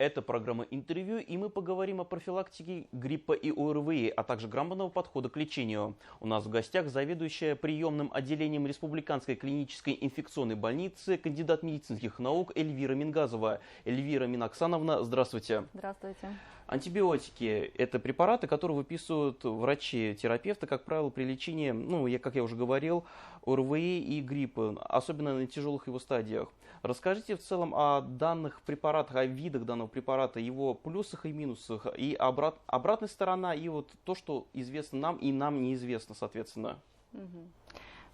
Это программа интервью, и мы поговорим о профилактике гриппа и ОРВИ, а также грамотного подхода к лечению. У нас в гостях заведующая приемным отделением Республиканской клинической инфекционной больницы, кандидат медицинских наук Эльвира Мингазова. Эльвира Миноксановна, здравствуйте. Здравствуйте. Антибиотики – это препараты, которые выписывают врачи-терапевты, как правило, при лечении, как я уже говорил, ОРВИ и гриппа, особенно на тяжелых его стадиях. Расскажите в целом о данных препаратах, о видах данного препарата, его плюсах и минусах, и обратная сторона, и вот то, что известно нам и нам неизвестно, соответственно.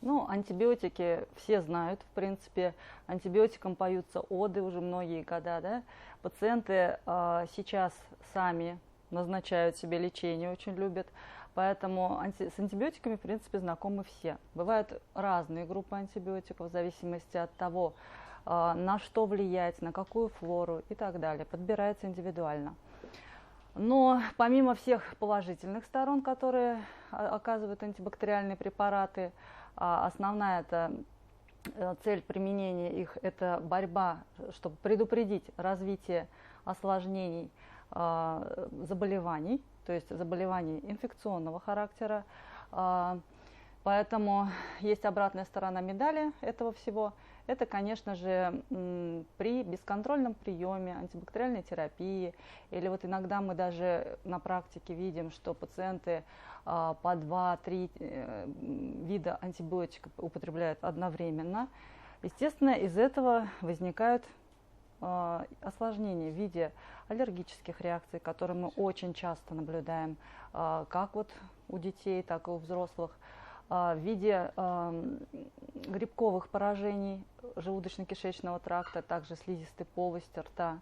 Антибиотики все знают, в принципе. Антибиотикам поются оды уже многие года, да. Пациенты сейчас сами назначают себе лечение, очень любят. Поэтому с антибиотиками, в принципе, знакомы все. Бывают разные группы антибиотиков в зависимости от того, на что влиять, на какую флору и так далее. Подбирается индивидуально. Но помимо всех положительных сторон, которые оказывают антибактериальные препараты, основная цель применения их – это борьба, чтобы предупредить развитие осложнений заболеваний, то есть заболеваний инфекционного характера. Поэтому есть обратная сторона медали этого всего. Это, конечно же, при бесконтрольном приеме антибактериальной терапии, или вот иногда мы даже на практике видим, что пациенты по 2-3 вида антибиотиков употребляют одновременно. Естественно, из этого возникают осложнения в виде аллергических реакций, которые мы очень часто наблюдаем, как вот у детей, так и у взрослых, в виде грибковых поражений желудочно-кишечного тракта, также слизистой полости рта,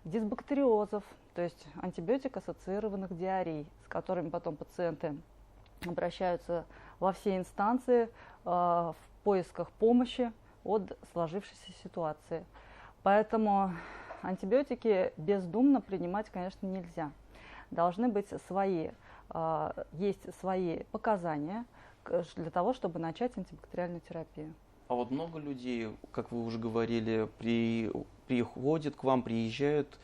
дисбактериозов, то есть антибиотик-ассоциированных диарей, с которыми потом пациенты обращаются во все инстанции в поисках помощи от сложившейся ситуации. Поэтому антибиотики бездумно принимать, конечно, нельзя. Должны быть есть свои показания для того, чтобы начать антибактериальную терапию. А вот много людей, как вы уже говорили, приходят к вам, приезжают,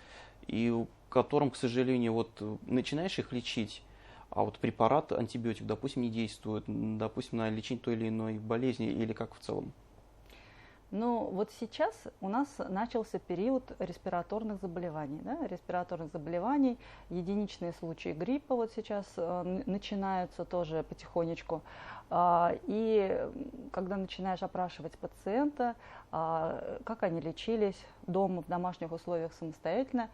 и которым, к сожалению, вот начинаешь их лечить, а вот препарат, антибиотик, допустим, не действует, допустим, на лечение той или иной болезни, или как в целом? Вот сейчас у нас начался период респираторных заболеваний. Да? Респираторных заболеваний, единичные случаи гриппа вот сейчас начинаются тоже потихонечку. И когда начинаешь опрашивать пациента, как они лечились дома, в домашних условиях самостоятельно,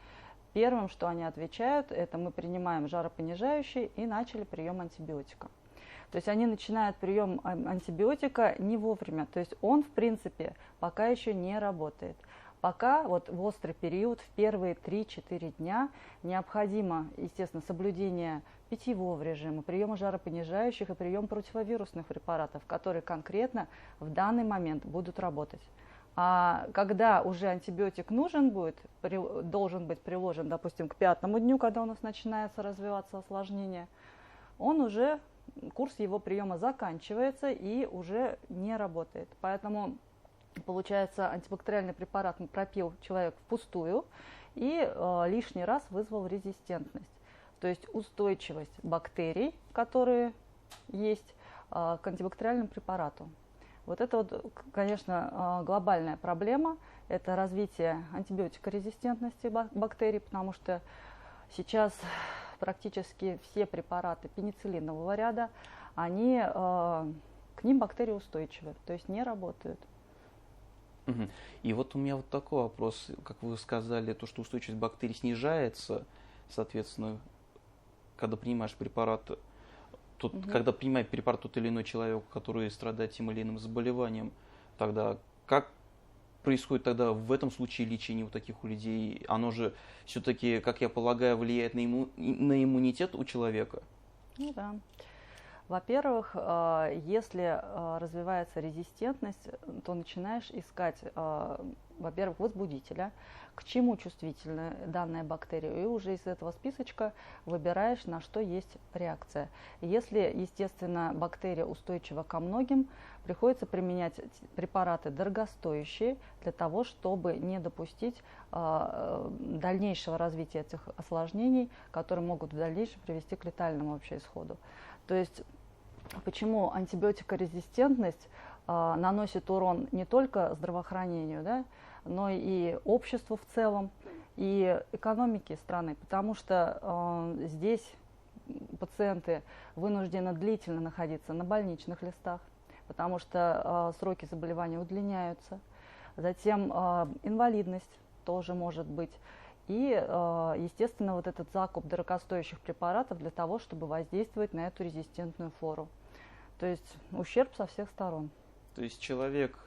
первым, что они отвечают, это мы принимаем жаропонижающий и начали прием антибиотика. То есть они начинают прием антибиотика не вовремя, то есть он, в принципе, пока еще не работает. Пока вот в острый период, в первые 3-4 дня необходимо, естественно, соблюдение питьевого режима, приема жаропонижающих и прием противовирусных препаратов, которые конкретно в данный момент будут работать. А когда уже антибиотик нужен будет, должен быть приложен, допустим, к 5-му дню, когда у нас начинается развиваться осложнение, курс его приема заканчивается и уже не работает. Поэтому, получается, антибактериальный препарат пропил человек впустую и лишний раз вызвал резистентность. То есть устойчивость бактерий, которые есть, к антибактериальному препарату. Вот это вот, конечно, глобальная проблема. Это развитие антибиотикорезистентности бактерий, потому что сейчас практически все препараты пенициллинового ряда, к ним бактерии устойчивы, то есть не работают. И вот у меня вот такой вопрос, как вы сказали, то, что устойчивость бактерий снижается, соответственно, когда принимаешь препарат, когда принимает препарат тот или иной человек, который страдает тем или иным заболеванием, тогда как происходит тогда в этом случае лечение у таких людей? Оно же все-таки, как я полагаю, влияет на иммунитет у человека? Да. Во-первых, если развивается резистентность, то начинаешь искать во-первых, возбудителя, к чему чувствительна данная бактерия, и уже из этого списочка выбираешь, на что есть реакция. Если, естественно, бактерия устойчива ко многим, приходится применять препараты дорогостоящие для того, чтобы не допустить дальнейшего развития этих осложнений, которые могут в дальнейшем привести к летальному вообще исходу. То есть почему антибиотикорезистентность наносит урон не только здравоохранению, да, но и обществу в целом, и экономике страны, потому что здесь пациенты вынуждены длительно находиться на больничных листах, потому что сроки заболевания удлиняются, затем инвалидность тоже может быть, и, естественно, вот этот закуп дорогостоящих препаратов для того, чтобы воздействовать на эту резистентную флору. То есть ущерб со всех сторон. То есть человек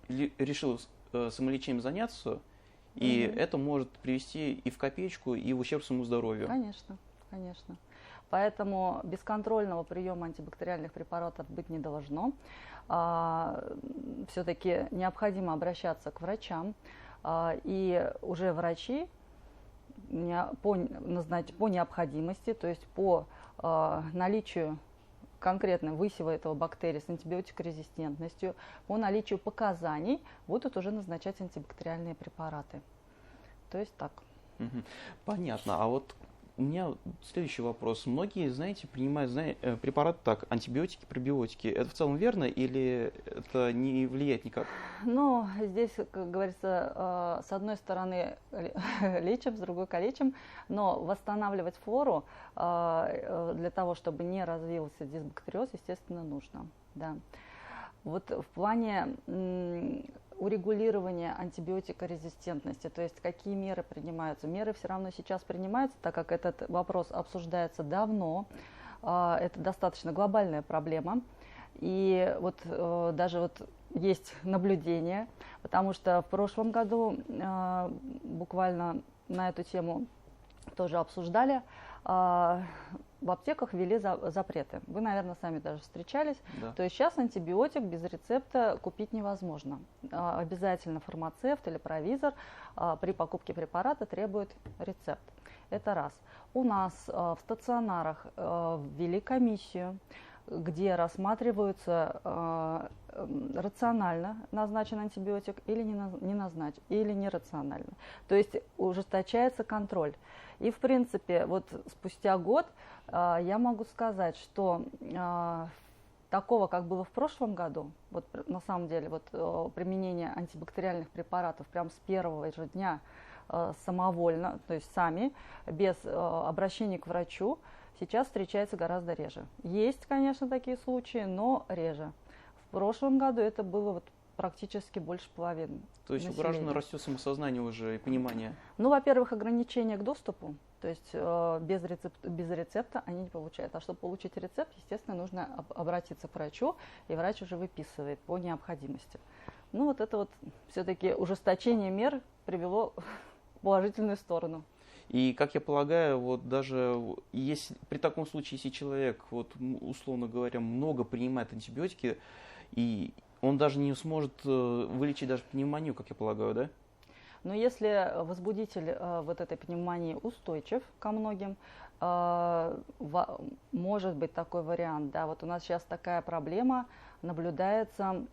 решил самолечением заняться, и это может привести и в копеечку, и в ущерб своему здоровью. Конечно, конечно. Поэтому бесконтрольного приема антибактериальных препаратов быть не должно. Все-таки необходимо обращаться к врачам, и уже врачи по необходимости, то есть по наличию конкретно высева этого бактерии с антибиотикорезистентностью, по наличию показаний будут уже назначать антибактериальные препараты. То есть так. Понятно. А вот у меня следующий вопрос. Многие, знаете, принимают препараты так, антибиотики, пробиотики. Это в целом верно или это не влияет никак? Ну, здесь, как говорится, с одной стороны лечим, с другой калечим, но восстанавливать флору для того, чтобы не развился дисбактериоз, естественно, нужно. Да. Вот в плане урегулирования антибиотикорезистентности, то есть какие меры принимаются. Меры все равно сейчас принимаются, так как этот вопрос обсуждается давно. Это достаточно глобальная проблема. И вот даже вот есть наблюдение, потому что в прошлом году буквально на эту тему тоже обсуждали. В аптеках ввели запреты. Вы, наверное, сами даже встречались. Да. То есть сейчас антибиотик без рецепта купить невозможно. Обязательно фармацевт или провизор при покупке препарата требует рецепт. Это раз. У нас в стационарах ввели комиссию, где рассматриваются рационально назначен антибиотик или не назначен, или нерационально. То есть ужесточается контроль. И, в принципе, вот спустя год я могу сказать, что такого, как было в прошлом году, вот на самом деле вот, применение антибактериальных препаратов прямо с первого же дня самовольно, то есть сами, без обращения к врачу, сейчас встречается гораздо реже. Есть, конечно, такие случаи, но реже. В прошлом году это было вот практически больше половины. То есть у граждан растет самосознание уже и понимание? Ну, во-первых, ограничение к доступу, то есть без рецепта они не получают. А чтобы получить рецепт, естественно, нужно обратиться к врачу, и врач уже выписывает по необходимости. Ну, вот это вот все-таки ужесточение мер привело в положительную сторону. И, как я полагаю, вот даже если, при таком случае, если человек, вот, условно говоря, много принимает антибиотики, и он даже не сможет вылечить даже пневмонию, как я полагаю, да? Но если возбудитель вот этой пневмонии устойчив ко многим, может быть такой вариант. Да, вот у нас сейчас такая проблема, наблюдается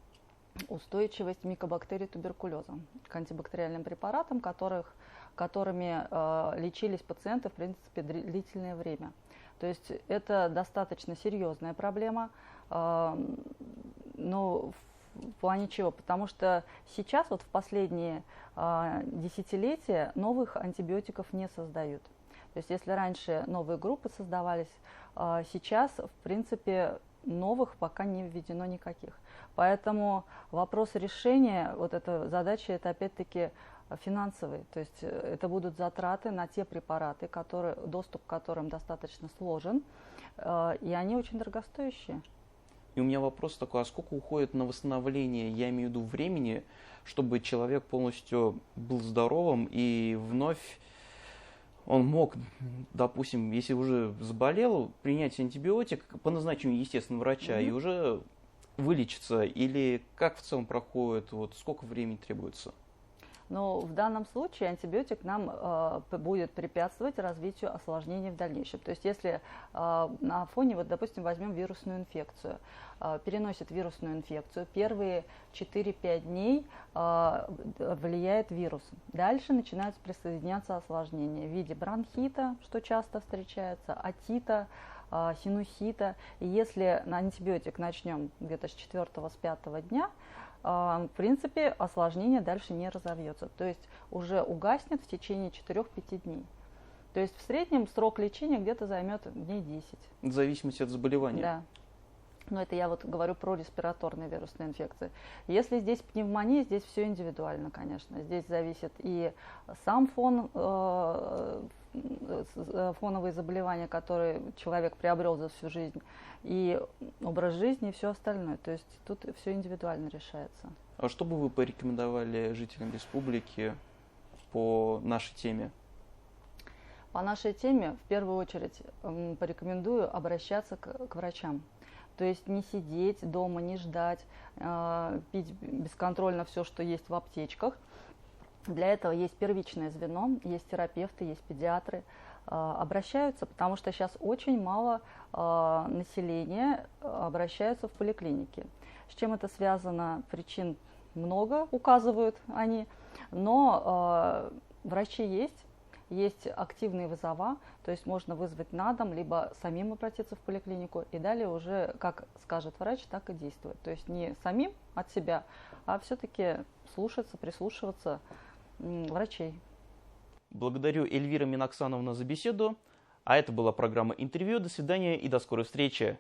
устойчивость микобактерий туберкулеза к антибактериальным препаратам, которыми лечились пациенты, в принципе, длительное время. То есть это достаточно серьезная проблема, но в плане чего? Потому что сейчас, вот в последние десятилетия, новых антибиотиков не создают. То есть если раньше новые группы создавались, сейчас, в принципе, новых пока не введено никаких. Поэтому вопрос решения вот этой задачи, это опять-таки финансовый. То есть это будут затраты на те препараты, доступ к которым достаточно сложен, и они очень дорогостоящие. И у меня вопрос такой, а сколько уходит на восстановление, я имею в виду времени, чтобы человек полностью был здоровым и вновь он мог, допустим, если уже заболел, принять антибиотик по назначению, естественно, врача и уже вылечиться? Или как в целом проходит, вот сколько времени требуется? Но в данном случае антибиотик нам будет препятствовать развитию осложнений в дальнейшем. То есть если на фоне, вот, допустим, возьмем вирусную инфекцию, переносит вирусную инфекцию, первые 4-5 дней влияет вирус. Дальше начинают присоединяться осложнения в виде бронхита, что часто встречается, отита, синусита. И если на антибиотик начнем где-то с 4-5 дня, в принципе, осложнение дальше не разовьется. То есть уже угаснет в течение 4-5 дней. То есть в среднем срок лечения где-то займет дней 10. В зависимости от заболевания. Да. Но это я вот говорю про респираторные вирусные инфекции. Если здесь пневмония, здесь все индивидуально, конечно. Здесь зависит и сам фон, фоновые заболевания, которые человек приобрел за всю жизнь, и образ жизни, и все остальное. То есть тут все индивидуально решается. А что бы вы порекомендовали жителям республики по нашей теме? По нашей теме в первую очередь порекомендую обращаться к врачам. То есть не сидеть дома, не ждать, пить бесконтрольно все, что есть в аптечках. Для этого есть первичное звено, есть терапевты, есть педиатры. Обращаются, потому что сейчас очень мало населения обращаются в поликлинике. С чем это связано? Причин много, указывают они, но врачи есть активные вызова, то есть можно вызвать на дом, либо самим обратиться в поликлинику, и далее уже, как скажет врач, так и действовать. То есть не самим от себя, а все-таки слушаться, прислушиваться врачей. Благодарю Эльвира Миноксановна за беседу. А это была программа «Интервью». До свидания и до скорой встречи.